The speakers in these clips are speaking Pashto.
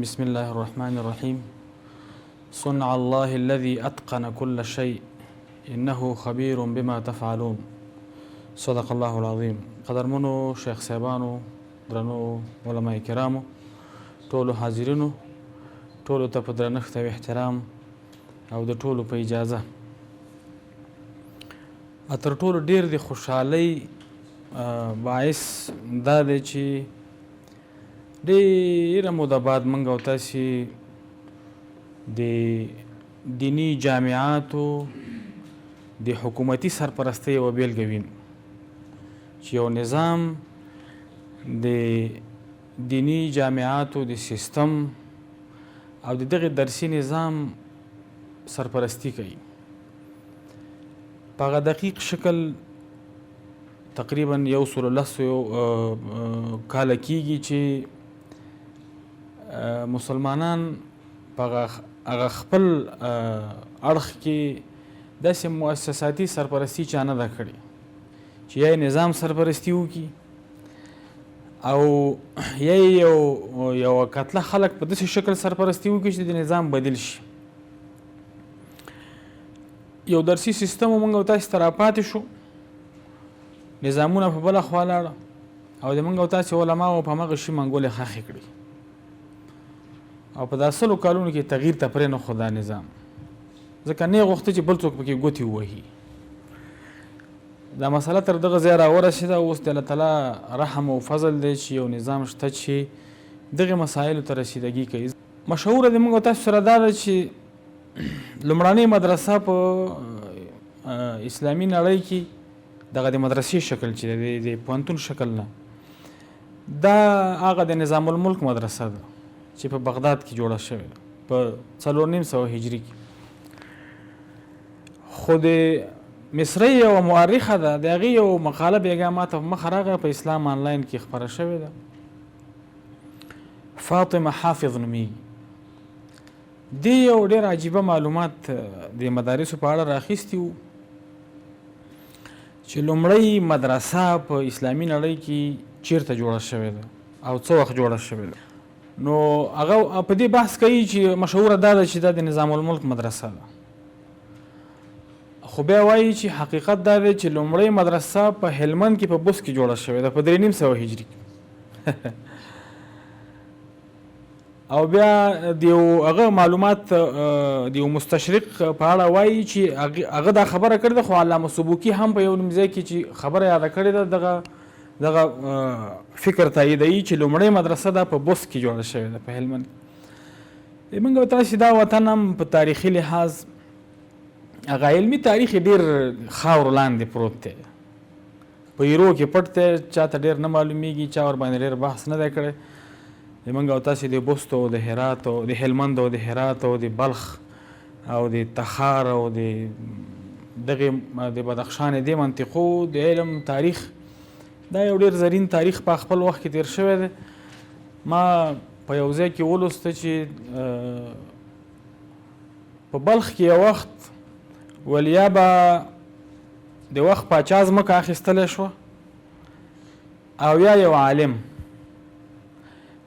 بسم الله الرحمن الرحيم. صنع الله الذي أتقن كل شيء إنه خبير بما تفعلون. صدق الله العظيم. قدرمنو شیخ صاحبانو، درنو علماء کرامو، ټولو حاضرینو، ټولو ته په درنښت او احترام او د ټولو په اجازه تر ټولو ډیر د خوشحالۍ باعث دا دی چې ډیره موده بعد موږ او تاسې د دیني جامعاتو د حکومتي سرپرستۍ یوه بیلګه وینو چې یو نظام د دیني جامعاتو د سیستم او د دغه درسي نظام سرپرستی کوي. په هغه دقیق شکل تقریبا 110 کاله کیږي چې مسلمانان په هغه خپل اړخ کې داسې مؤسساتي سرپرستی چا نه ده کړې چې یا نظام سرپرستی وکړي او یا یو کتله خلک په داسې شکل سرپرستی وکړي چې د نظام بدل شي. یو درسي سیستم موږ او تاسې ته راپاتې شو، نظامونه په بله خوا لاړه او د موږ او تاسې علماو په همغه شي منګولې خښې کړي او په دا 100 کالونو کې تغییر ته پرېنښود دا نظام، ځکه نه یې غوښته چې بل څوک پکې ګوتې ووهي. دا مسله تر دغه ځای راورسېده. اوس د الله تعالی رحم او فضل دی چې یو نظام شته چې دغې مسایلو ته رسیدګي کوي. مشهوره د موږ او تاسو سره دا ده چې لومړنۍ مدرسه په اسلامي نړۍ کې دغه د مدرسې شکل چې د پوهنتون شکل نه، دا هغه د نظام الملک مدرسه ده چې په بغداد کې جوړه شوې ده په 400 هجري کې. خو د مصري یوه مورخه ده، د هغې یو مقاله بېګا ماته په مخه راغله، په اسلام آنلاین کې خپره شوې ده. فاطمه حافظ نومیږي. دې یو ډېر عجیبه معلومات د مدارسو په اړه راخیستي وو چې لومړی مدرسه په اسلامي نړۍ کې چیرته جوړه شوې ده او څه وخت جوړه شوې ده. نو هغه په دې بحث کوي چې مشهوره دا ده چې دا د نظام الملک مدرسه ده، خو بیا وایي چې حقیقت دا دی چې لومړی مدرسه په هلمند کې په بست کې جوړه شوې ده په 300 هجري کې. او بیا د یو هغه معلومات د یو مستشرق په اړه وایي چې هغه دا خبره کړې ده، خو علامه سبوکي هم په یو ځای کې چې خبره یاده کړې ده دغه فکر تاییدوي چې لومړۍ مدرسه دا په بست کې جوړه شوې ده په هلمند. موږ او تاسې دا وطن هم په تاریخي لحاظ هغه علمي تاریخ یې ډېر خاورو لاندې پروت دی، په ایرو کې پټ دی، چاته ډېر نه معلومیږي، چا ورباندې ډېر بحث نه دی کړی. موږ او تاسې د بست او د هرات او د هلمند او د هرات او د بلخ او د تخار او د دغې د بدخشان دې منطقو د علم تاریخ دا یو ډېر زرین تاریخ په خپل وخت کې تیر شوی دی. ما په یو ځای کې ولوسته چې په بلخ کې یو وخت ولیا به د وخت پاچا ځمکه اخیستلی شوه او یا یو عالم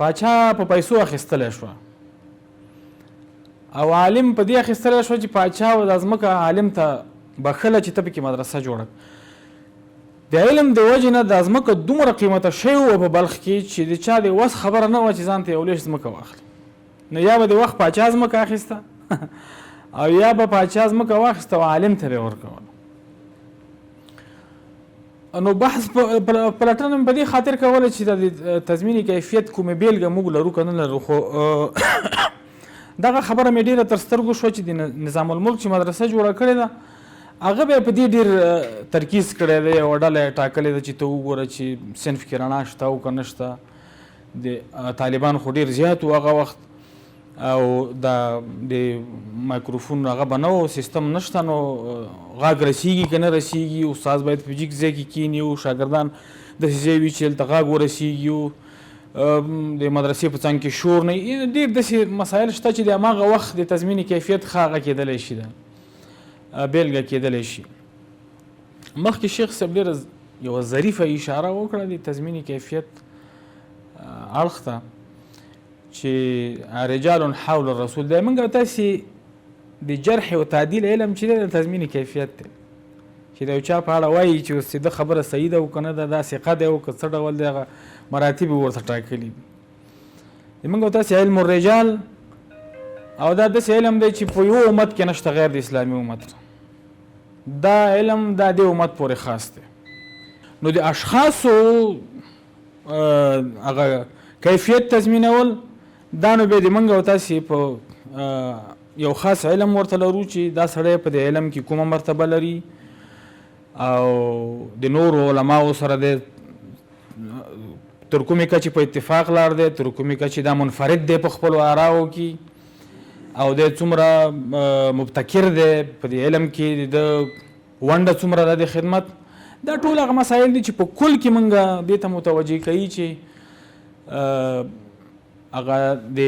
پاچا په پیسو اخیستلی شوه او عالم په دې اخیستلی شوه چې پاچا د ځمکه عالم ته بخښله چې ته پکې مدرسه جوړه. د علم د وجې نه دا ځمکه دومره قیمته شوې وه په بلخ کې چې د چا د وس خبره نه وه چې ځان ته یو لیش ځمکه واخلي. نو یا به د وخت پاچا ځمکه اخیسته او یا به پاچا ځمکه واخیسته او عالم ته به یې ورکوله. نو بحث پلټنه مې په دې خاطر کوله چې د تضمیني کیفیت کومې بیلګه موږ لرو که نه لرو، خو دغه خبره مې ډېره تر سترګو شوه چې د نظام الملک چې مدرسه جوړه کړې ده هغه به یې په دې ډېر ترکیز کړی دی، یوه ډله یې ټاکلې ده چې ته وګوره چې صنف کې رڼا شته او که نه شته. د طالبان خو ډېر زیات و هغه وخت او د مایکروفون هغه به نه و، سیستم نشته، نو غږ رسیږي که نه رسیږي، استاد باید په جګ ځای کې کښېني او شاګردان داسې ځای وي چې هلته غږ ورسیږي او د مدرسې په څنګ کې شور نه وي. ډېر داسې مسایل شته چې د هماغه وخت د تضمیني کیفیت ښه هغه کېدلی شي، ده بیلګه کېدلی شي. مخکې شیخ صاحب ډېره یوه ظریفه اشاره وکړه د تضمیني کیفیت اړخ ته چې رجال حول الرسول دی. موږ تاسې د جرح او تعدیل علم چې دی د تضمین کیفیت دی، چې د یو چا په اړه وایي چې اوس د خبره صحیح ده او که نه ده، دا ثقه دی او که څه ډول دی، هغه مراتب یې ورته ټاکلي دي. موږ تاسې علم الرجال او دا داسې علم دی چې په یو امت کې نشته غیر د اسلامي امت. دا علم دا د امت پورې خاص دی. نو د اشخاصو هغه کیفیت تضمینول دا نو بیا د موږ او تاسې په یو خاص علم ورته لرو چې دا سړی په دې علم کې کومه مرتبه لري او د نورو علماو سره د تر کومې کچې په اتفاق لار دی، تر کومې کچې دا منفرد دی په خپلو آراو کې، او دی څومره مبتکر دی په دې علم کې، د ونډه څومره ده د خدمت. دا ټول هغه مسایل دي چې په کل کې موږ دې ته متوجه کوي چې هغه د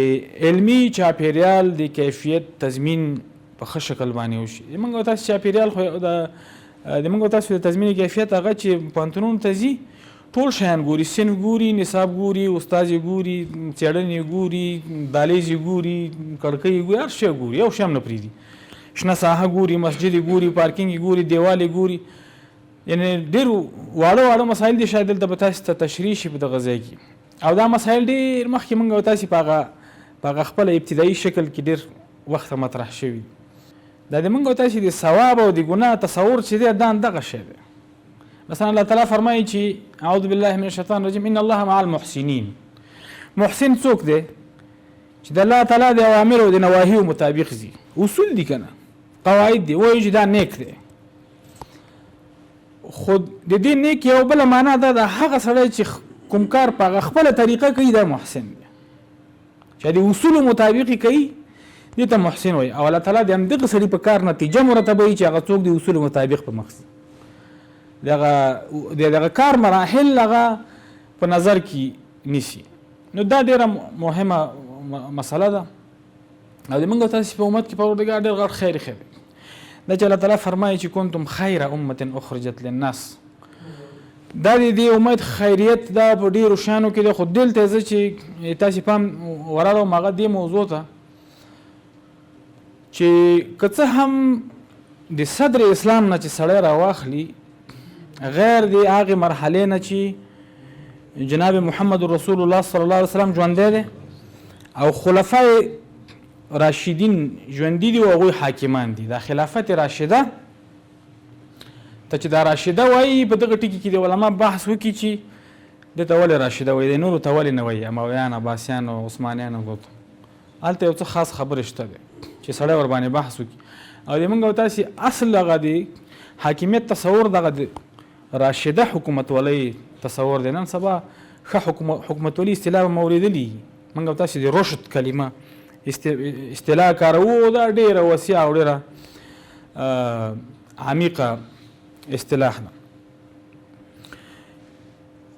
علمي چاپیریال د کیفیت تضمین په ښه شکل باندې وشي. موږ تاسو چاپیریال خو د موږ تاسو د تضمین کیفیت هغه چې پوهنتونونو ته ځي ټول شیان ګوري، صنف ګوري، نصاب ګوري، استاد یې ګوري، څېړنې ګوري، دهلیز یې ګوري، کړکۍ یې ګوري، هر شی ګوري، یو شی هم نه پرېږدي. شنه ساحه ګوري، مسجد یې ګوري، پارکینګ یې ګوري، دیوال یې ګوري. یعنې ډېر واړه مسایل دي، شاید دلته به تاسو ته تشریح شي په دغه ځای کې. او دا مسایل ډېر مخکې موږ او تاسې په هغه خپله ابتدایي شکل کې ډېر وخته مطرح شوي. دا د موږ او تاسې د ثواب او د ګناه تصور چې دی دا دغه شی دی. مثلا الله تعالی فرمایي چې اعوذ بالله من الشیطان الرجیم ان الله مع المحسنین. محسن څوک دی؟ چې د الله تعالی د اوامرو او د نواهیو مطابق ځي. اصول دي که نه، قواعد دي، وایي چې دا نیک دی. خو د دې نیک یو بله معنا دا ده هغه سړی چې کوم کار په هغه خپله طریقه کوي دا محسن دی، چې د اصولو مطابق کوي دې ته محسن وایي. او الله تعالی د همدغه سړي په کار نتیجه مرتبوي چې هغه څوک د اصولو مطابق په مخ دغه کار مراحل هغه په نظر کې نیسي. نو دا ډېره مهمه مسله ده او د موږ تاسې په امت کې پروردګار ډېر غټ خیر ایښی دی. دا چې الله تعالی فرمایي چې کنتم خیر امة اخرجت للناس، دا د دې امت خیریت دا په ډېرو شیانو کې دی. خو دلته زه چې تاسې پام وراړوم هغه دې موضوع ته چې که څه هم د صدر اسلام نه چې سړی راواخلي غیر د هغې مرحلې نه چې جناب محمد رسول الله صلی الله علیه وسلم ژوندی دی او خلفای راشدین ژوندي دي او هغوی حاکمان دي. دا خلافت راشده ته چې دا راشده وایي په دغه ټکي کې د علما بحث وکړي چې دې ته ولې راشده وایي، د نورو ته ولې نه وایي، امویان، عباسیان او عثمانیان. هلته یو څه خاص خبرې شته دی چې سړی ورباندې بحث وکړي. او د موږ او تاسې اصل هغه د حاکمیت تصور دغه د راشده حکومتولۍ تصور دی. نن سبا ښه حکومتولي اصطلاح به مو اورېدلي، موږ او تاسې د رشد کلمه اصطلاح کاروو، دا ډېره وسیعه او ډېره عمیقه اصطلاح ده.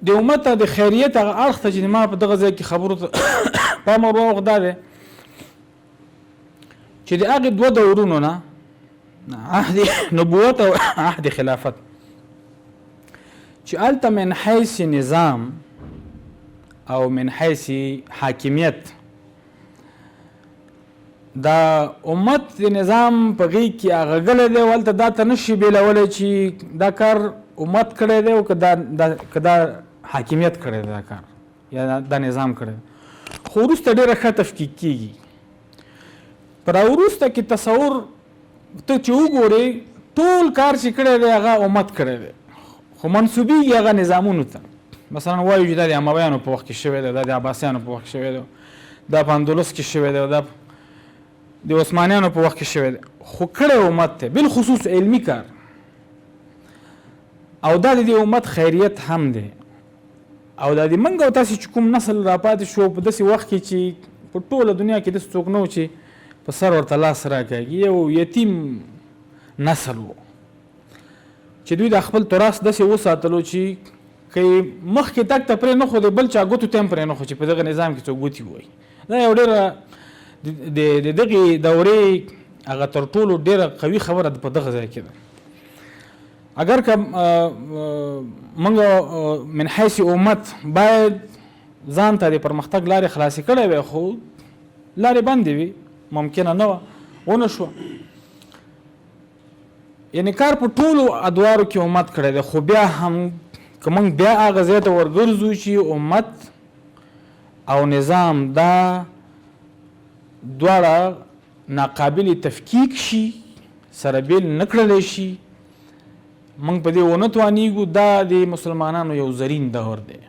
د امت ته د خیریت هغه اړخ ته چې ما په دغه ځای کې خبرو ته پام ور دا دی چې د هغې دوه دورونو نه عهد نبوت او عهد خلافت چې هلته من حیث نظام او من حیث حاکمیت دا امت د نظام په غیږ کې هغه غلی دی او هلته دا ته نشي بیلولی چې دا کار امت کړی دی او که دا حاکمیت کړی دی دا کار یا دا نظام کړی دی. خو وروسته ډېره ښه تفکیک کېږي. په راوروسته کې تصور ته چې وګورې ټول کار چې کړی دی هغه امت کړی دی خو منسوبېږي هغه نظامونو ته. مثلا وایو چې دا د امویانو په وخت کې شوی دی، دا د عباسیانو په وخت کې شوی دی، دا په اندلس کې شوی دی، دا د عثمانیانو په وخت کې شوی دی. خو کړی امت دی بالخصوص علمي کار او دا د دې امت خیریت هم دی. او دا د موږ او تاسې چې کوم نسل راپاتې شو په داسې وخت کې چې په ټوله دنیا کې داسې څوک نه و چې په سر ورته لاس راکاږي، یو یتیم نسل و چې دوی د خپل تراث داسې وساتلو چې که مخکې تګ ته پرې نه ښودې بل چا ګوتو ته هم پرې نه ښود چې په دغه نظام کې څوک ګوتې ووایي. دا یو ډېره د دغې دورې هغه تر ټولو ډېره قوي خبره په دغه ځای کې ده. اگر که موږ من حیث امت باید ځان ته د پرمختګ لارې خلاصې کړی وی خو لارې بندې وي ممکنه نه وه ونه شوه یعنې کار په ټولو ادوارو کې امت کړی دی خو بیا هم که موږ بیا هغه ځای ته ورګرځو چې امت او نظام دا دواړه ناقابل تفکیک شي سره بیل نه کړلی شي موږ په دې ونه توانیږو دا د مسلمانانو یو زرین دور دی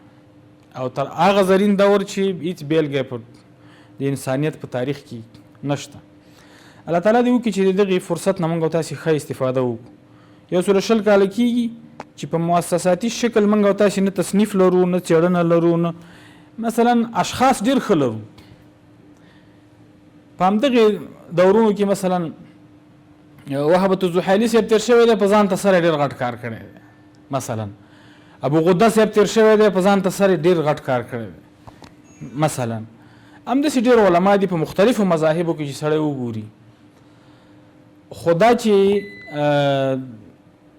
او تر هغه زرین دور چې هیڅ بیلګه په د انسانیت په تاریخ کې نشته الله تعالی دې وکړي چې د دغې فرصت نه موږ او تاسې ښه استفاده وکړو 120 کاله کېږي چې په مؤسساتي شکل موږ او تاسې نه تصنیف لرو نه څېړنه لرو نه مثلا اشخاص ډېر ښه لرو په همدغې دورونو کې مثلا وهبة الزحیلي صاحب تېر شوی دی په ځان ته سره ډېر غټ کار کړی دی مثلا ابو غده صاحب تېر شوی دی په ځان ته سره ډېر غټ کار کړی دی مثلا همداسې ډېر علما دي په مختلفو مذاهبو کې چې سړی وګوري خو دا چې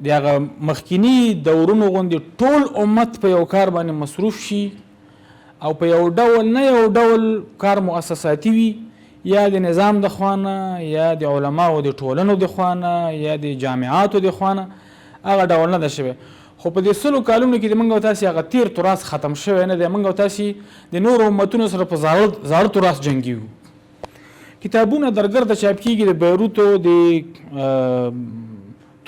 د هغه مخکیني دورونو غوندې ټول امت په یو کار باندې مصروف شي او په یو ډول نه یو ډول کار مؤسساتي وي یا د نظام د خوانه یا د علماو د ټولنو د خوانه یا د جامعاتو د خوانه هغه ډول نه ده شوی خو په دې 100 کالونو کې د موږ او تاسې هغه تیر تراث ختم شوی نه دی موږ او تاسې د نورو امتونو سره په زاړه تراث جنګیږو کتابونه درګرده چاپ کېږي د بیروتو د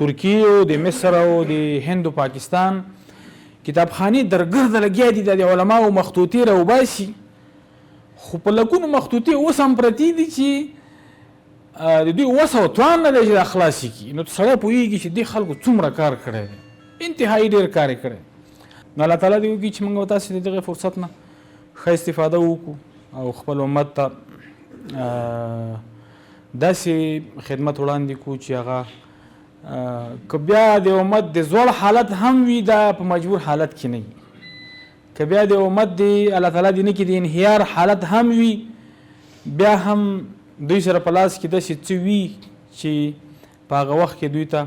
ترکیې د مصر او د هند و پاکستان کتابخانې درګرده لګیا دي د علماو مخطوطې راوباسي خو په لکونو مخطوطې اوس هم پرتې دي چې د دوی وس او توان نه دی چې دا خلاصې کړي نو سړی پوهېږي چې دې خلکو څومره کار کړی دی انتهایي ډېر کار یې کړی نو الله تعالی دې وکړي چې موږ او تاسې د دغې فرصت نه ښه استفاده وکړو او خپل امت ته داسې خدمت وړاندې کړو چې هغه که بیا د امت د زوړ حالت هم وي دا په مجبور حالت کې نه وي که بیا د امت د الله تعالی دې نه کې د انحیار حالت هم وي بیا هم دوی سره په لاس کې داسې څه وي چې په هغه وخت کې دوی ته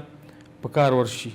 په کار ورشي